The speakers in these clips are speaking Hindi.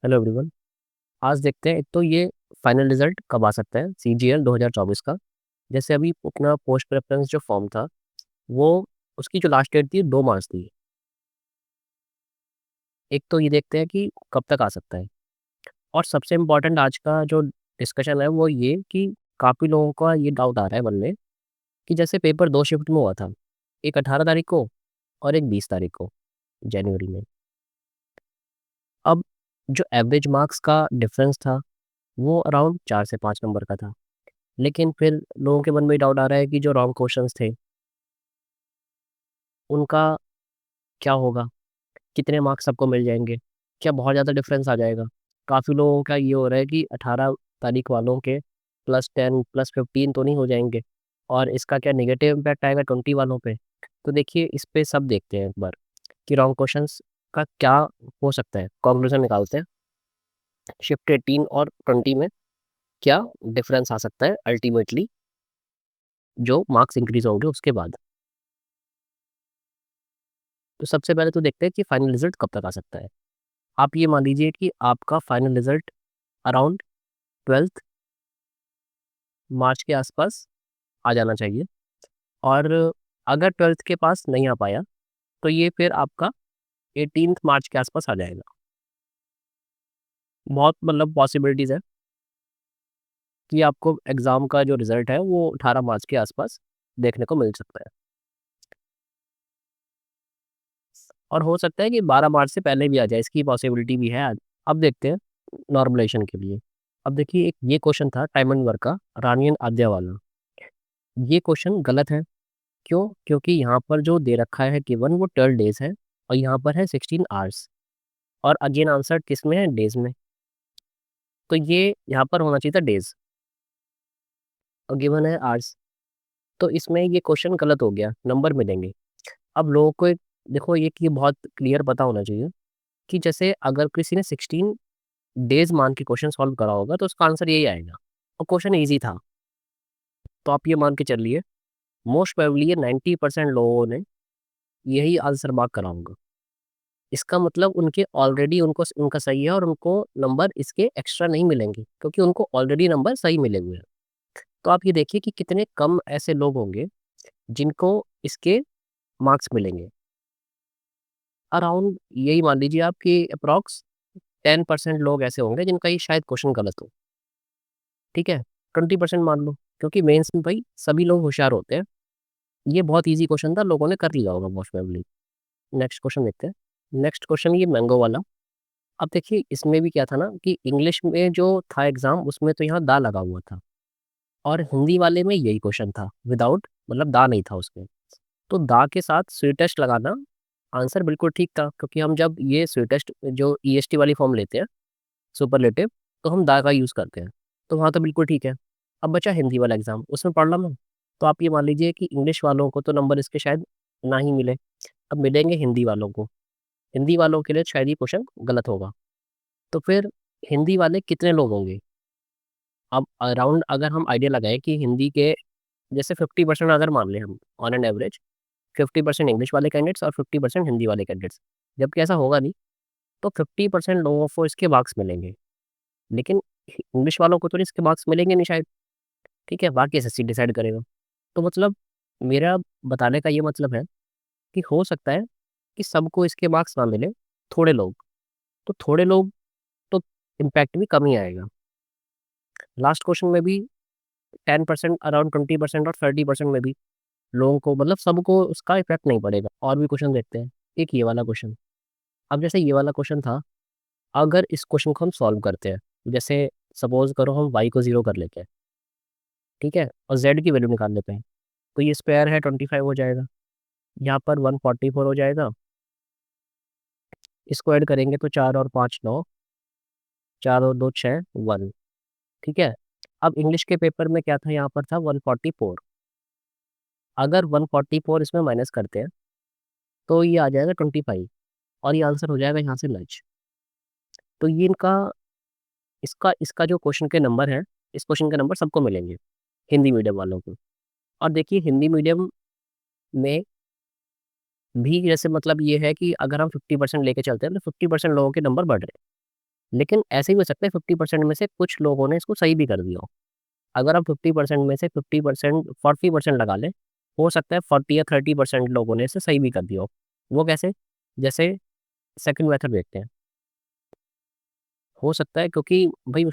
Hello everyone. आज देखते हैं एक तो ये फाइनल रिजल्ट कब आ सकता है सीजीएल 2024 का। जैसे अभी अपना पोस्ट प्रेफरेंस जो फॉर्म था वो उसकी जो लास्ट डेट थी 2 मार्च थी। एक तो ये देखते हैं कि कब तक आ सकता है। और सबसे इम्पोर्टेंट आज का जो डिस्कशन है वो ये कि काफ़ी लोगों का ये डाउट आ रहा है मन में कि जैसे पेपर 2 शिफ्ट में हुआ था, एक 18 तारीख को और एक 20 तारीख को जनवरी में। अब जो एवरेज मार्क्स का डिफरेंस था वो अराउंड 4 से 5 नंबर का था। लेकिन फिर लोगों के मन में डाउट आ रहा है कि जो रॉन्ग क्वेश्चंस थे उनका क्या होगा? कितने मार्क्स सबको मिल जाएँगे? क्या बहुत ज़्यादा डिफरेंस आ जाएगा? काफ़ी लोगों का ये हो रहा है कि 18 तारीख वालों के +10 +15 तो नहीं हो जाएँगे? और इसका क्या नेगेटिव इम्पैक्ट आएगा 20 वालों पे? तो देखिए इस पे सब देखते हैं एक बार कि रॉन्ग क्वेश्चंस का क्या हो सकता है? कॉन्क्लूज़न निकालते हैं। शिफ्ट 18 और 20 में क्या डिफरेंस आ सकता है अल्टीमेटली जो मार्क्स इंक्रीज़ होंगे उसके बाद? तो सबसे पहले तो देखते हैं कि फाइनल रिज़ल्ट कब तक आ सकता है। आप ये मान लीजिए कि आपका फाइनल रिज़ल्ट अराउंड 12th मार्च के आसपास आ जाना चाहिए। और अगर 12th के पास नहीं आ पाया तो ये फिर आपका 18th मार्च के आसपास आ जाएगा। बहुत मतलब पॉसिबिलिटीज़ है कि आपको एग्ज़ाम का जो रिज़ल्ट है वो 18 मार्च के आसपास देखने को मिल सकता है। और हो सकता है कि 12 मार्च से पहले भी आ जाए, इसकी पॉसिबिलिटी भी है आज। अब देखते हैं नॉर्मलाइज़ेशन के लिए। अब देखिए एक ये क्वेश्चन था टाइम एंड वर्क का, रानी एंड आद्या वाला। ये क्वेश्चन गलत है। क्यों? क्योंकि यहाँ पर जो दे रखा है गिवन वो 12 डेज़ है और यहाँ पर है 16 आवर्स। और अगेन आंसर किसमें है? डेज़ में। तो ये यहाँ पर होना चाहिए था डेज़ और गिवन है आवर्स। तो इसमें ये क्वेश्चन गलत हो गया, नंबर मिलेंगे। अब लोगों को एक देखो ये कि बहुत क्लियर पता होना चाहिए कि जैसे अगर किसी ने 16 डेज़ मान के क्वेश्चन सॉल्व करा होगा तो उसका आंसर यही आएगा और क्वेश्चन ईज़ी था। तो आप ये मान के चलिए मोस्ट प्रोबेबली ये 90% लोगों ने यही आंसर मार्क करा होगा। इसका मतलब उनके ऑलरेडी उनको उनका सही है और उनको नंबर इसके एक्स्ट्रा नहीं मिलेंगे क्योंकि उनको ऑलरेडी नंबर सही मिले हुए हैं। तो आप ये देखिए कि कितने कम ऐसे लोग होंगे जिनको इसके मार्क्स मिलेंगे। अराउंड यही मान लीजिए आप कि अप्रॉक्स 10% लोग ऐसे होंगे जिनका ये शायद क्वेश्चन गलत हो। ठीक है? 20% मान लो क्योंकि मेंस में भाई सभी लोग होशियार होते हैं। ये बहुत ईज़ी क्वेश्चन था, लोगों ने कर लिया होगा मोस्ट प्रोबेबली। नेक्स्ट क्वेश्चन देखते हैं। नेक्स्ट क्वेश्चन ये मैंगो वाला। अब देखिए इसमें भी क्या था ना कि इंग्लिश में जो था एग्ज़ाम उसमें तो यहाँ दा लगा हुआ था और हिंदी वाले में यही क्वेश्चन था विदाउट मतलब दा नहीं था उसमें। तो दा के साथ स्वीटेस्ट लगाना आंसर बिल्कुल ठीक था क्योंकि हम जब ये स्वीटेस्ट जो ईएसटी वाली फॉर्म लेते हैं सुपरलेटिव तो हम दा का यूज़ करते हैं। तो वहाँ तो बिल्कुल ठीक है। अब बचा हिंदी वाला एग्ज़ाम उसमें पढ़ ला मैं। तो आप ये मान लीजिए कि इंग्लिश वालों को तो नंबर इसके शायद ना ही मिले। अब मिलेंगे हिंदी वालों को। हिंदी वालों के लिए शायद ये क्वेश्चन गलत होगा। तो फिर हिंदी वाले कितने लोग होंगे? अब अराउंड अगर हम आइडिया लगाएँ कि हिंदी के जैसे 50% अगर मान लें हम ऑन एन एवरेज 50% इंग्लिश वाले कैंडिडेट्स और 50% हिंदी वाले कैंडिडेट्स, जबकि ऐसा होगा नहीं। तो 50% लोगों को इसके मार्क्स मिलेंगे, लेकिन इंग्लिश वालों को तो इसके मार्क्स मिलेंगे नहीं शायद, ठीक है? बाकी एसएससी डिसाइड करेगा। तो मतलब मेरा बताने का ये मतलब है कि हो सकता है कि सबको इसके मार्क्स ना मिले, थोड़े लोग। तो थोड़े लोग तो इम्पैक्ट भी कम ही आएगा। लास्ट क्वेश्चन में भी 10% अराउंड 20% और 30% में भी लोगों को मतलब सबको उसका इफ़ेक्ट नहीं पड़ेगा। और भी क्वेश्चन देखते हैं। एक ये वाला क्वेश्चन, अब जैसे ये वाला क्वेश्चन था, अगर इस क्वेश्चन को हम सॉल्व करते हैं, जैसे सपोज़ करो हम y को 0 कर लेते हैं, ठीक है? और z की वैल्यू निकाल लेते हैं, तो ये स्क्वायर है 25 हो जाएगा, यहाँ पर 144 हो जाएगा, इसको ऐड करेंगे तो 4 और 5 9, 4 और 2 6 1, ठीक है? अब इंग्लिश के पेपर में क्या था यहाँ पर था 144, अगर 144 इसमें माइनस करते हैं, तो ये आ जाएगा 25 और ये आंसर हो जाएगा यहाँ से लंच। तो ये इनका इसका इसका जो क्वेश्चन के नंबर हैं, इस क्वेश्चन के नंबर सबको मिलेंगे, हिंदी मीडियम वालों को। और देखिए हिंदी मीडियम में भी जैसे मतलब ये है कि अगर हम 50% लेके चलते हैं तो 50% लोगों के नंबर बढ़ रहे हैं। लेकिन ऐसे भी हो सकता है 50% में से कुछ लोगों ने इसको सही भी कर दिया हो। अगर आप 50% में से 50% 40% लगा लें, हो सकता है 40 या 30% लोगों ने इसे सही भी कर दिया हो। वो कैसे? जैसे सेकंड मेथड देखते हैं। हो सकता है क्योंकि भाई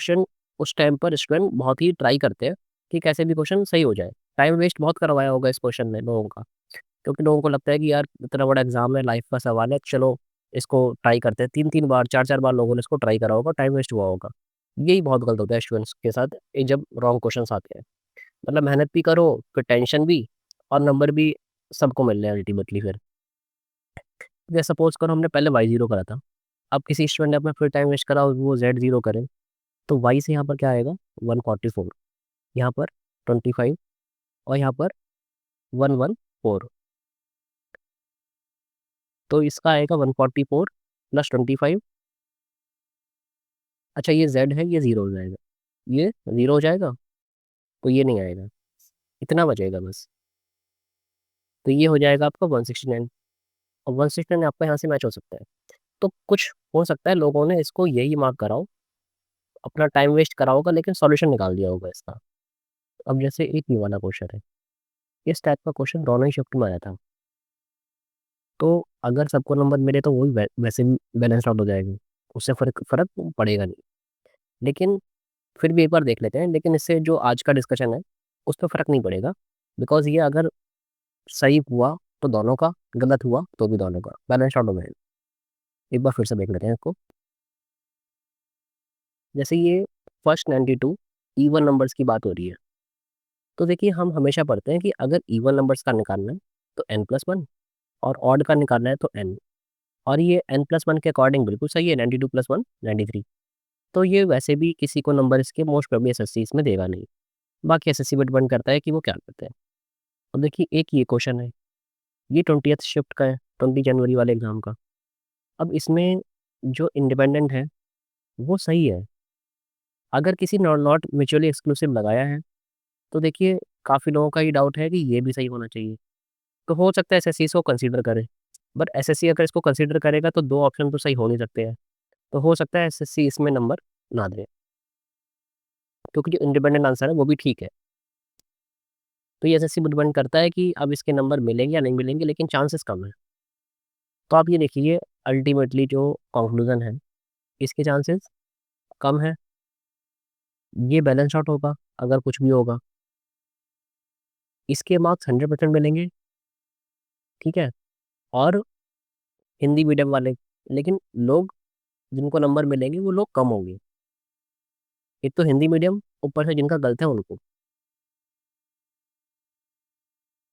उस टाइम पर स्टूडेंट बहुत ही ट्राई करते हैं कि कैसे भी क्वेश्चन सही हो जाए। टाइम वेस्ट बहुत करवाया होगा इस क्वेश्चन ने लोगों का, क्योंकि लोगों को लगता है कि यार इतना बड़ा एग्जाम है, लाइफ का सवाल है, चलो इसको ट्राई करते हैं। 3-3 बार 4-4 बार लोगों ने इसको ट्राई करा होगा, टाइम वेस्ट हुआ होगा। यही बहुत गलत होता है स्टूडेंट्स के साथ जब रॉन्ग क्वेश्चंस आते हैं। मतलब मेहनत भी करो, फिर टेंशन भी, और नंबर भी सबको मिल रहे हैं अल्टीमेटली फिर। जैसे सपोज करो हमने पहले y0 करा था, अब किसी स्टूडेंट ने अपना फिर टाइम वेस्ट करा और वो z0 करे, तो y से यहाँ पर क्या आएगा? 144, यहाँ पर 25, और यहाँ पर 114। तो इसका आएगा 144 प्लस 25। अच्छा ये z है, ये ज़ीरो हो जाएगा, ये ज़ीरो हो जाएगा, तो ये नहीं आएगा, इतना बचेगा बस। तो ये हो जाएगा आपका 169, और 169 आपका यहाँ से मैच हो सकता है। तो कुछ हो सकता है लोगों ने इसको यही मार्क करा हो, अपना टाइम वेस्ट करा होगा, लेकिन सॉल्यूशन निकाल दिया होगा इसका। अब जैसे एक ये वाला क्वेश्चन है, इस टाइप का क्वेश्चन दोनों ही शिफ्ट में आया था, तो अगर सबको नंबर मिले तो वो भी वैसे भी बैलेंस आउट हो जाएगी, उससे फर्क फर्क पड़ेगा नहीं। लेकिन फिर भी एक बार देख लेते हैं, लेकिन इससे जो आज का डिस्कशन है उस पर फर्क नहीं पड़ेगा, बिकॉज ये अगर सही हुआ तो दोनों का, गलत हुआ तो भी दोनों का, बैलेंस आउट हो जाएगा। एक बार फिर से देख लेते हैं इसको। जैसे ये फर्स्ट 92 इवन नंबर्स की बात हो रही है, तो देखिए हम हमेशा पढ़ते हैं कि अगर इवन नंबर्स का निकालना है तो n+1, और ऑड का निकालना है तो n। और ये n+1 के अकॉर्डिंग बिल्कुल सही है, 92+1 93। तो ये वैसे भी किसी को नंबर इसके मोस्ट प्रोबेबली एसएससी इसमें देगा नहीं। बाकी एसएससी पर डिपेंड करता है कि वो क्या करते हैं। अब देखिए एक ये क्वेश्चन है, ये 20th शिफ्ट का है, 20 जनवरी वाले एग्जाम का। अब इसमें जो इंडिपेंडेंट है वो सही है, अगर किसी नॉट म्यूचुअली एक्सक्लूसिव लगाया है तो देखिए काफ़ी लोगों का ये डाउट है कि ये भी सही होना चाहिए। तो हो सकता है एसएससी इसको कंसीडर करे, बट एसएससी अगर इसको कंसीडर करेगा तो दो ऑप्शन तो सही हो नहीं सकते हैं। तो हो सकता है एसएससी इसमें नंबर ना दे, क्योंकि जो इंडिपेंडेंट आंसर है वो भी ठीक है। तो ये एसएससी पर डिपेंड करता है कि अब इसके नंबर मिलेंगे या नहीं मिलेंगे, लेकिन चांसेस कम है। तो आप ये देखिए अल्टीमेटली जो कंक्लूजन है, इसके चांसेस कम है, ये बैलेंस आउट होगा अगर कुछ भी होगा, इसके मार्क्स 100% मिलेंगे, ठीक है। और हिंदी मीडियम वाले, लेकिन लोग जिनको नंबर मिलेंगे वो लोग कम होंगे। एक तो हिंदी मीडियम, ऊपर से जिनका गलत है उनको।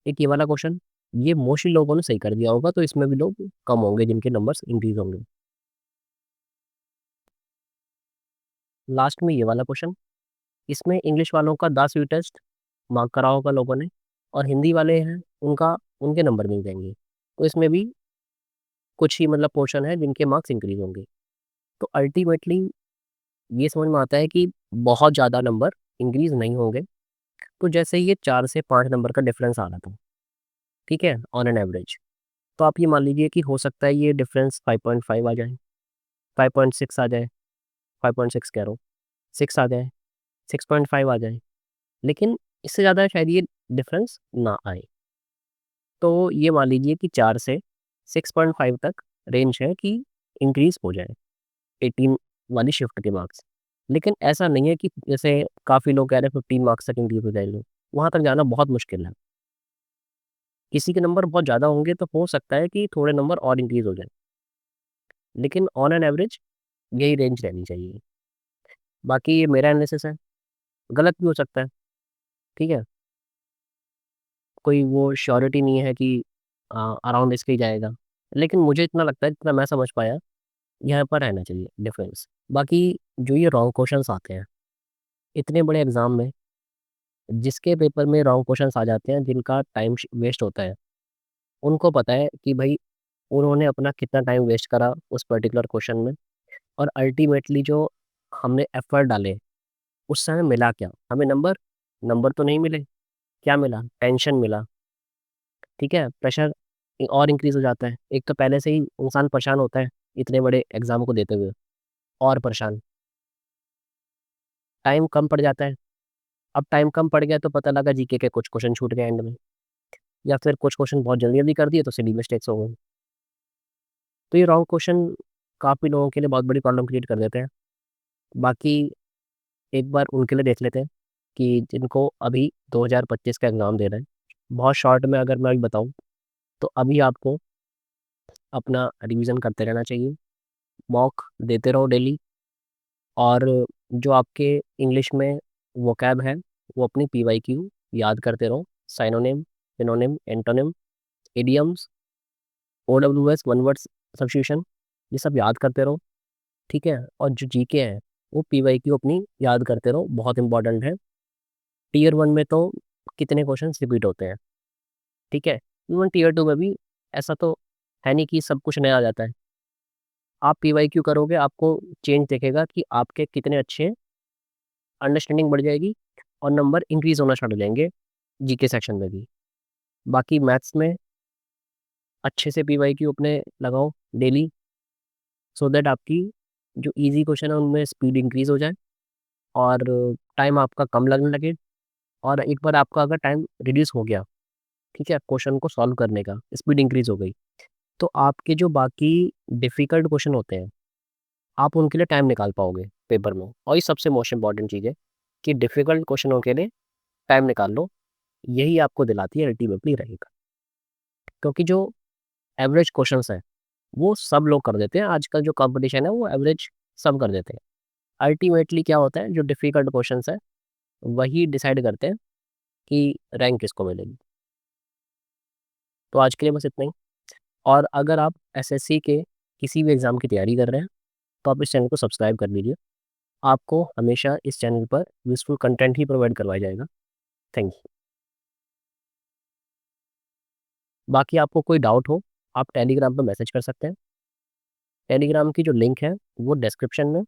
एक ये वाला क्वेश्चन, ये मोस्टली लोगों ने सही कर दिया होगा, तो इसमें भी लोग कम होंगे जिनके नंबर्स इंक्रीज होंगे। लास्ट में ये वाला क्वेश्चन, इसमें इंग्लिश वालों का 10 टेस्ट मार्क करा होगा लोगों ने, और हिंदी वाले हैं उनका, उनके नंबर मिल जाएंगे। तो इसमें भी कुछ ही मतलब पोर्शन है जिनके मार्क्स इंक्रीज होंगे। तो अल्टीमेटली ये समझ में आता है कि बहुत ज़्यादा नंबर इंक्रीज नहीं होंगे। तो जैसे ये 4 से 5 नंबर का डिफरेंस आ रहा था, ठीक है, ऑन एन एवरेज, तो आप ये मान लीजिए कि हो सकता है ये डिफरेंस 5.5 आ जाए, 5.6 आ जाए, 5.6 कह रहा हूँ, 6 आ जाए, 6.5 आ जाए, लेकिन इससे ज़्यादा शायद ये डिफरेंस ना आए। तो ये मान लीजिए कि 4 से 6.5 तक रेंज है कि इंक्रीज हो जाए 18 वाली शिफ्ट के मार्क्स। लेकिन ऐसा नहीं है कि जैसे काफ़ी लोग कह रहे हैं 15 मार्क्स तक इंक्रीज हो जाएंगे, वहाँ तक जाना बहुत मुश्किल है। किसी के नंबर बहुत ज़्यादा होंगे तो हो सकता है कि थोड़े नंबर और इंक्रीज हो जाए, लेकिन ऑन एन एवरेज यही रेंज रहनी चाहिए। बाकी ये मेरा एनालिसिस है, गलत भी हो सकता है, ठीक है, कोई वो श्योरिटी नहीं है कि अराउंड इसके ही जाएगा। लेकिन मुझे इतना लगता है, जितना मैं समझ पाया, यहाँ पर रहना चाहिए डिफरेंस। बाकी जो ये रॉन्ग क्वेश्चंस आते हैं इतने बड़े एग्जाम में, जिसके पेपर में रॉन्ग क्वेश्चंस आ जाते हैं, जिनका टाइम वेस्ट होता है, उनको पता है कि भाई उन्होंने अपना कितना टाइम वेस्ट करा उस पर्टिकुलर क्वेश्चन में, और अल्टीमेटली जो हमने एफर्ट डाले उस समय मिला क्या हमें? नंबर, नंबर तो नहीं मिले, क्या मिला? टेंशन मिला, ठीक है, प्रेशर और इंक्रीज हो जाता है। एक तो पहले से ही इंसान परेशान होता है इतने बड़े एग्जाम को देते हुए, और परेशान, टाइम कम पड़ जाता है। अब टाइम कम पड़ गया तो पता लगा जीके के कुछ क्वेश्चन छूट गए एंड में, या फिर कुछ क्वेश्चन बहुत जल्दी-जल्दी कर दिए तो सिली मिस्टेक्स हो गई। तो ये रॉन्ग क्वेश्चन काफ़ी लोगों के लिए बहुत बड़ी प्रॉब्लम क्रिएट कर देते हैं। बाकी एक बार उनके लिए देख लेते हैं कि जिनको अभी 2025 का एग्ज़ाम देना है। बहुत शॉर्ट में अगर मैं अभी बताऊँ तो अभी आपको अपना रिवीजन करते रहना चाहिए, मॉक देते रहो डेली, और जो आपके इंग्लिश में वोकैब है वो अपनी पीवाईक्यू याद करते रहो, synonym, synonym, antonym, idioms, OWS, one word substitution, ये सब याद करते रहो, ठीक है? और जो जीके है वो पीवाईक्यू अपनी याद करते रहो, बहुत इंपॉर्टेंट है। टियर 1 में तो कितने क्वेश्चंस रिपीट होते हैं, ठीक है? इवन टियर 2 में भी ऐसा तो है नहीं कि सब कुछ नया आ जाता है। आप पीवाईक्यू करोगे, आपको चेंज दिखेगा कि आपके कितने अच्छे हैं, अंडरस्टैंडिंग बढ़ जाएगी और नंबर इंक्रीज़ होना स्टार्ट हो जाएँगे जीके सेक्शन में भी। बाकी मैथ्स में अच्छे से पीवाईक्यू अपने लगाओ डेली, सो दैट आपकी जो ईज़ी क्वेश्चन है उनमें स्पीड इंक्रीज़ हो जाए और टाइम आपका कम लगने लगे। और एक बार आपका अगर टाइम रिड्यूस हो गया, ठीक है, क्वेश्चन को सॉल्व करने का, स्पीड इंक्रीज़ हो गई, तो आपके जो बाकी डिफ़िकल्ट क्वेश्चन होते हैं, आप उनके लिए टाइम निकाल पाओगे पेपर में। और ये सबसे मोस्ट इम्पोर्टेंट चीज़ है कि डिफ़िकल्ट क्वेश्चनों के लिए टाइम निकाल लो, यही आपको दिलाती है अल्टीमेटली रैंक। क्योंकि जो एवरेज क्वेश्चंस हैं, वो सब लोग कर देते हैं, आजकल जो कॉम्पिटिशन है वो एवरेज सब कर देते हैं। अल्टीमेटली क्या होता है, जो डिफ़िकल्ट क्वेश्चंस हैं, वही डिसाइड करते हैं कि रैंक किसको मिलेगी। तो आज के लिए बस इतना ही। और अगर आप एसएससी के किसी भी एग्ज़ाम की तैयारी कर रहे हैं, तो आप इस चैनल को सब्सक्राइब कर लीजिए। आपको हमेशा इस चैनल पर यूज़फुल कंटेंट ही प्रोवाइड करवाया जाएगा। Thank you. बाकी आपको कोई डाउट हो, आप टेलीग्राम पे मैसेज कर सकते हैं। टेलीग्राम की जो लिंक है, वो डिस्क्रिप्शन में,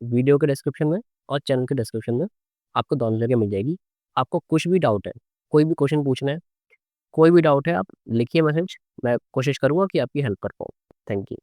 वीडियो के डिस्क्रिप्शन में और चैनल के डिस्क्रिप्शन में आपको दोनों जगह मिल जाएगी। आपको कुछ भी डाउट है, कोई भी क्वेश्चन पूछना है, कोई भी डाउट है, आप लिखिए मैसेज, मैं कोशिश करूँगा कि आपकी हेल्प कर पाऊँ। Thank you.